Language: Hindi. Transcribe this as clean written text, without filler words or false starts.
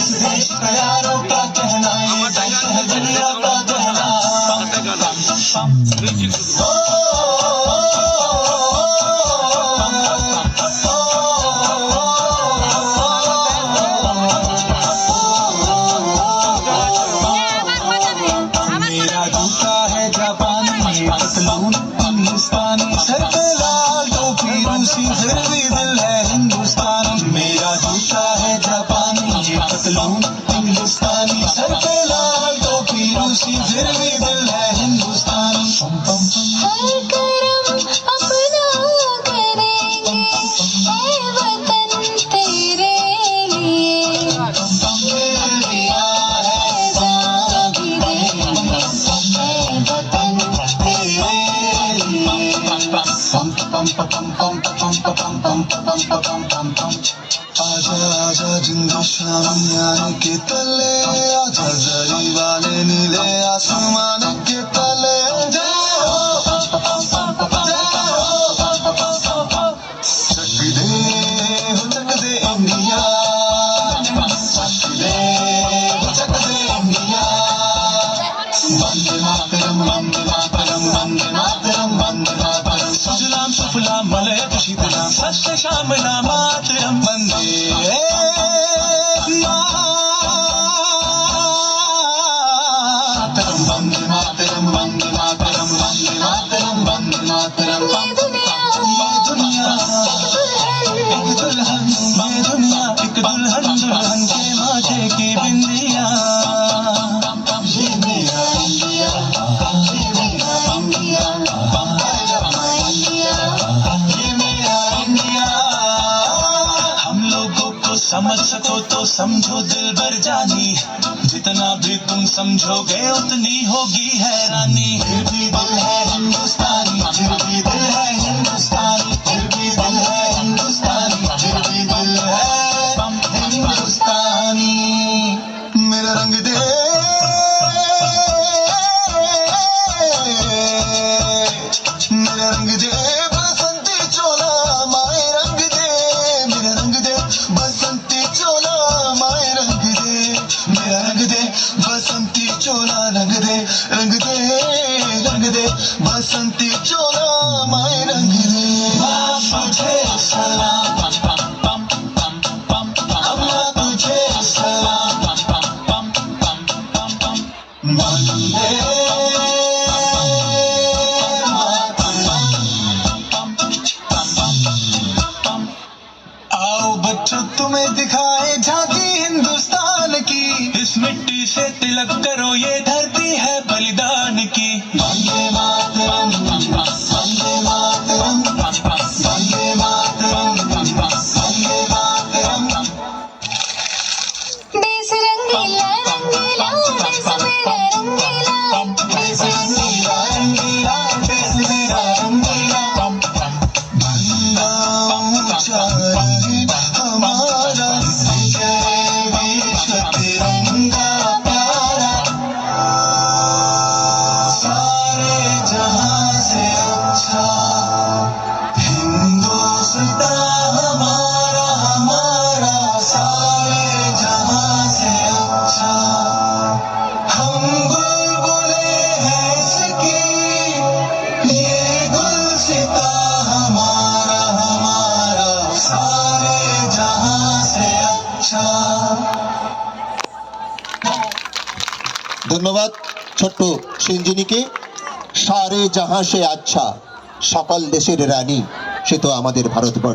इस देश का यारों का कहना, ये देश है दुनिया का कहना। मेरा जूता है जापानी, पतलून हिंदुस्तानी, सर पे लाल टोपी रूसी, फिर भी दिल है हिंदुस्तानी। मेरा जूता है जापानी, पतलून हिंदुस्तानी, सर पे लाल टोपी रूसी, फिर भी दिल है हिंदुस्तानी। पम पम हर करम अपना करेंगे, ऐ वतन तेरे लिए। दिया है जान भी देंगे, ऐ वतन तेरे लिए। पम पम पम पम पम पम पम पम पम पम पम पम। आजा आजा जिंदू शामियाने के तले, आजा जरी वाले नीले आसमान के तले। जय हो जय हो, चक दे इंडिया, चक दे इंडिया। वंदे मातरम वंदे मातरम वंदे मातरम वंदे मातरम। सुजलाम सुफलाम मलयज शीतलाम, सस्य श्यामलाम मातरम। वंदे मातरम वंदे मातरम वंदे मातरम वंदे मातरम वंदे मातरम। ये दुनिया ये दुनिया एक दुल्हन, ये दुनिया एक दुल्हन, दुल्हन के माथे की बिंदिया। ये मेरा इंडिया, ये मेरा इंडिया, ये मेरा इंडिया। हम लोगों को समझ सको तो समझो दिल भर जानी, जितना भी तुम समझोगे उतनी होगी हैरानी। फिर भी दिल है हिंदुस्तानी, फिर भी दिल है हिंदुस्तानी, फिर भी दिल है हिंदुस्तानी, फिर भी दिल है हिंदुस्तानी। मेरा रंग दे मेरा रंग दे बसंती चोला, माए रंग दे। मेरा रंग दे बसंती चोला, माए रंग दे। मेरा रंग दे बसंती चोला, रंग दे रंग दे रंग दे बसंती चोला, माए रंग दे। माँ तुझे सलाम, अम्मा तुझे सलाम। वंदे आओ बच्चों तुम्हें दिखाए झांकी हिंदुस्तान की, इस मिट्टी से तिलक करो ये धरती है बलिदान की। वंदे मातरम वंदे मातरम वंदे मातरम वंदे मातरम। देश रंगीला रंगीला, देश मेरा रंगीला। देश रंगीला रंगीला, देश मेरा रंगीला। झंडा ऊंचा रहे हमारा, जय विश्व तिरंगा प्यारा। सारे जहां से अच्छा हिंदुस्तान हमारा, हमारा। सारे जहां से अच्छा हम बुलबुले हैं इसकी, ये गुलसिता हमारा, हमारा। सारे जहां से अच्छा। ধন্যবাদ ছোট্ট সিঞ্জিনীকে। সারে জাহাঁ সে আচ্ছা, সকল দেশের রানী সে তো আমাদের ভারতবর্ষ।